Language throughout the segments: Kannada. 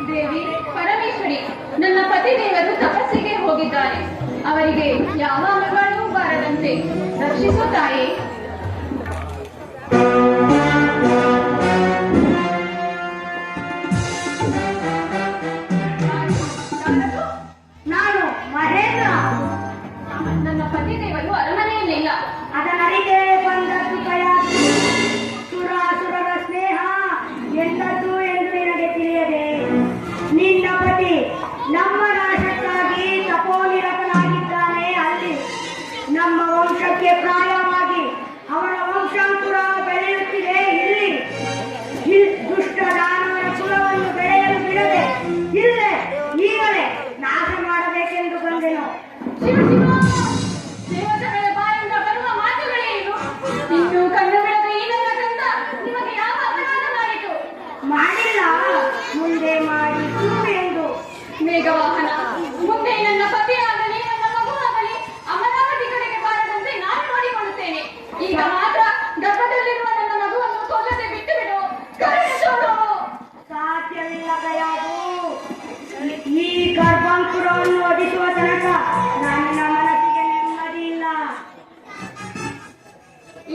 ದೇವಿ ಪರಮೇಶ್ವರಿ, ನನ್ನ ಪತಿ ದೇವರು ತಪಸ್ಸಿಗೆ ಹೋಗಿದ್ದಾರೆ. ಅವರಿಗೆ ಯಾವ ಮಗಳೂ ಬಾರದಂತೆ ರಕ್ಷಿಸು ತಾಯಿ. ನಾನು ಮಹೇಂದ್ರ. ನನ್ನ ಪತಿ ದೇವರು ಅರಮನೆಯಲ್ಲಿಲ್ಲ. ಅದನರಿಗೆ ಬಂದದ್ದು ಕಯಾತು. ಸುರಾಸುರರ ಸ್ನೇಹ ಎಂದದ್ದು ಎಂದು ನಿನಗೆ ತಿಳಿಯದೆ ನಿನ್ನ ಪತಿ ನಮ್ಮ ನಾಶಕ್ಕಾಗಿ ತಪೋನಿರತನಾಗಿದ್ದಾನೆ. ಅಲ್ಲಿ ನಮ್ಮ ವಂಶಕ್ಕೆ ಪ್ರಾಯವಾಗಿ ಅವನ ವಂಶಾಂಕುರ ಬೆಳೆಯುತ್ತಿದೆ. ಇಲ್ಲಿ ದುಷ್ಟ ದಾನವನ ಕುಲವನ್ನು ಬೆಳೆಯಲು ಬಿಡದೆ ಇಲ್ಲೇ ಈಗಲೇ ನಾಶ ಮಾಡಬೇಕೆಂದು ಬಂದೆನು. ದೇವತೆಗಳ ಬಾಯಿಂದ ಬರುವ ಮಾತುಗಳೇನು? ಇನ್ನು ಕಣ್ಣು ಬಿಡದ ಈ ನನ್ನ ಕಂದ ನಿಮಗೆ ಯಾವ ಅಪರಾಧ ಮಾಡಿತು? ಮಾಡಿಲ್ಲ, ಮುಂದೆ ಮಾಡಿತು ಎಂದು. ಮೇಘವಾಹನ, ಮುಂದೆ ನನ್ನ ಪತಿಯಾಗಲಿ ನನ್ನ ಮಗುವಾಗಲಿ ಅಮರಾವತಿ ಕಡೆಗೆ ಬಾರದಂತೆ ನಾನು ನೋಡಿಕೊಳ್ಳುತ್ತೇನೆ. ಈಗ ಮಾತ್ರ ಗರ್ಭದಲ್ಲಿರುವ ನನ್ನ ಮಗುವನ್ನು ಕೊಲ್ಲದೆ ಬಿಟ್ಟು ಬಿಡು. ಕರುಣೆ ತೋರು. ಸಾಧ್ಯವಿಲ್ಲ ಕಯಾದು. ಈ ಗರ್ಭಾಂಕುರವನ್ನು ವಧಿಸುವ ತನಕ ನನ್ನ ಮನಸ್ಸಿಗೆ ನೆಮ್ಮದಿ ಇಲ್ಲ.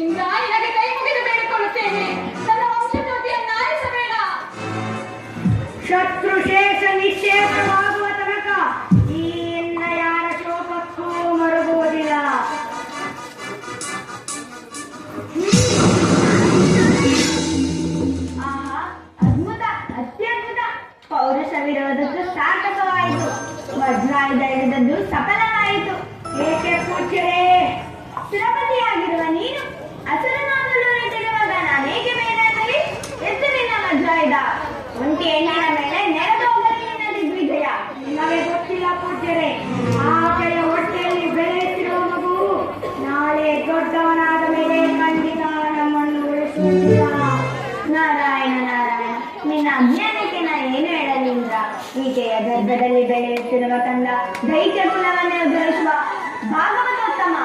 ಇಂದ ನಿನಗೆ ಕೈ ಮುಗಿದು ಬೇಡಿಕೊಳ್ಳುತ್ತೇನೆ. ನನ್ನ ವಂಶಜ್ಯೋತಿಯನ್ನು ಆರಿಸಬೇಡ. ಶತ್ರುಶೇಷ ನಿಶೇಷವಾಗುವ ತನಕ ಈ ಎನ್ನ ಯಾರ ಶೋಕಕ್ಕೂ ಮರುಗುವುದಿಲ್ಲ. ಆಹಾ, ಅದ್ಭುತ, ಅತ್ಯದ್ಭುತ. ಪೌರುಷ ವಿರೋಧದ್ದು ಸಾರ್ಥಕವಾಯಿತು. ವಜ್ರಾಯುಧ ಹಿಡಿದದ್ದು ಸಫಲವಾಯಿತು. ಏಕೆ ಪೂಜ್ಯರೇ, ಸುರಪತಿಯಾಗಿರುವ ನೀನು ಅಸುರನಾಗಲು ತೆಗೆವಾಗ ನಾನೇ ನಾರಾಯಣ ನಾರಾಯಣ, ನಿನ್ನ ಅಜ್ಞಾನಕ್ಕೆ ನಾ ಏನು ಹೇಳಲಿ ಇಂದ್ರ. ಈಕೆಯ ಗರ್ಭದಲ್ಲಿ ಬೆಳೆಯುತ್ತಿರುವ ಕಂದ ದೈತ್ಯ ಕುಲವನ್ನೇ ಉದ್ಧರಿಸುವ ಭಾಗವತೋತ್ತಮ.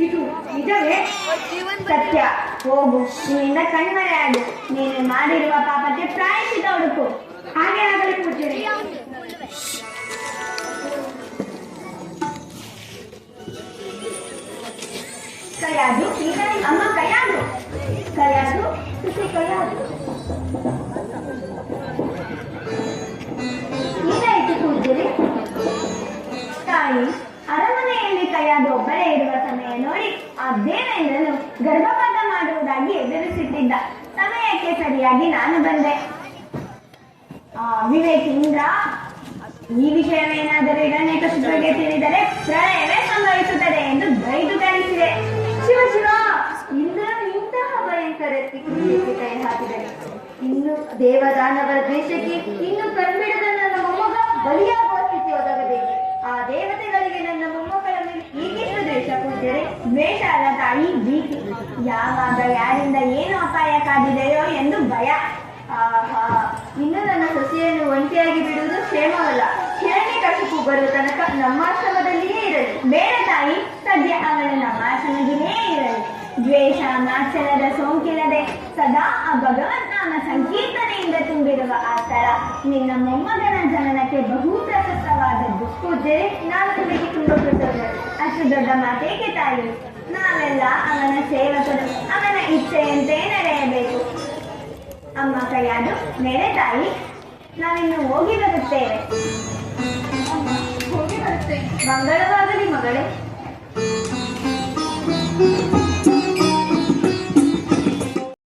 ಇದು ನಿಜವೇ? ಸತ್ಯ. ಹೋಗು, ನಿನ್ನಿಂದ ಕಣ್ಮರೆಯಾಗು. ನೀನು ಮಾಡಿರುವ ಪಾಪಕ್ಕೆ ಪ್ರಾಯಶ್ಚಿತ್ತ ಹುಡುಕು. ಹಾಗೆ ಆಗಲಿ ಪೂಜ್ಯರೇ. ಕೈಯಾದು ಅಮ್ಮ, ಕೈಯಾದು ಕೈಯಾದು ಕೈಯಾದು ಏನಾಯಿತು ಪೂಜ್ಯರೇ? ತಾಯಿ, ಅರಮನೆಯಲ್ಲಿ ಕೈಯಾದು ಒಬ್ಬರೇ ಇರುವ ಸಮಯ ನೋಡಿ ಆ ದೇವೇಂದ್ರನು ಗರ್ಭಪಾತ ಮಾಡುವುದಾಗಿ ಎದುರಿಸುತ್ತಿದ್ದ. ಸಮಯಕ್ಕೆ ಸರಿಯಾಗಿ ನಾನು ಬಂದೆ. ವಿವೇಕಿಂದ್ರ, ಈ ವಿಷಯವೇನಾದರೂ ಹಿರಣ್ಯಕಶಿಪುವಿಗೆ ತಿಳಿದರೆ ಪ್ರಳಯವೇ ಸಂಭವಿಸುತ್ತದೆ ಎಂದು ಬೈದು ಕಳಿಸಿದೆ. ಶಿವ ಶಿವ, ಇಂದ್ರನು ಇಂತಹ ಭಯಂಕರ ಕೃತ್ಯಕ್ಕೆ ಕೈ ಹಾಕಿದನು. ಇನ್ನು ದೇವದಾನವರ ದ್ವೇಷಕ್ಕೆ ಇನ್ನು ಕಣ್ಬಿಡದ ನನ್ನ ಮೊಮ್ಮಗ ಬಲಿಯಾಗುವ ಸ್ಥಿತಿ ಒದಗಬೇಕು. ಆ ದೇವತೆಗಳಿಗೆ ನನ್ನ ಮೊಮ್ಮಕ್ಕಳ ಮೇಲೆ ಈಗಿಷ್ಟು ದ್ವೇಷ ಪೂಜ್ಯರೇ? ದ್ವೇಷ ಅಲ್ಲ ತಾಯಿ, ಭೀತಿ. ಯಾವಾಗ ಯಾರಿಂದ ಏನು ಅಪಾಯ ಕಾದಿದೆಯೋ ಎಂದು ಭಯ. ಆಹಾ, ಇನ್ನು ನನ್ನ ಸೊಸೆಯನ್ನು ಒಂಟಿಯಾಗಿ ಬಿಡುವುದು ಕ್ಷೇಮವಲ್ಲ. ಹಿರಣ್ಯಕಶಿಪು ಬರುವ ತನಕ ನಮ್ಮ ಆಶ್ರಮದಲ್ಲಿಯೇ ಇರಲಿ. ಬೇಡ ತಾಯಿ, ಸದ್ಯ ಅವಳು ನಮ್ಮ ಆಶ್ರಮದಿನೇ ಇರಲಿ. ದ್ವೇಷ ಮಾತ್ಸರ್ಯದ ಸೋಂಕಿಲ್ಲದೆ ಸದಾ ಆ ಭಗವನ್ನಾಮ ಸಂಕೀರ್ತನೆಯಿಂದ ತುಂಬಿರುವ ಆ ಸ್ಥಳ ನಿನ್ನ ಮೊಮ್ಮಗನ ಜನನಕ್ಕೆ ಬಹು ಪ್ರಶಸ್ತವಾದದ್ದು. ಪೂಜ್ಯರೇ, ನಾನು ನಿಮಗೆ ತುಂಬ ಕೃತಜ್ಞರು. ಅಷ್ಟು ದೊಡ್ಡ ಮಾತೇಕೆ ತಾಯಿ? ನಾವೆಲ್ಲ ಅವನ ಸೇವಕರು. ಅವನ ಇಚ್ಛೆಯಂತೆ ನಡೆಯಬೇಕು. ಅಮ್ಮ ಕೈಯಾದು, ನೆರೆ ತಾಯಿ, ನಾವಿನ್ನು ಹೋಗಿ ಬರುತ್ತೇವೆ. ಹೋಗಿ ಬರುತ್ತೇನೆ. ಮಂಗಳವಾಗಲಿ ಮಗಳೇ.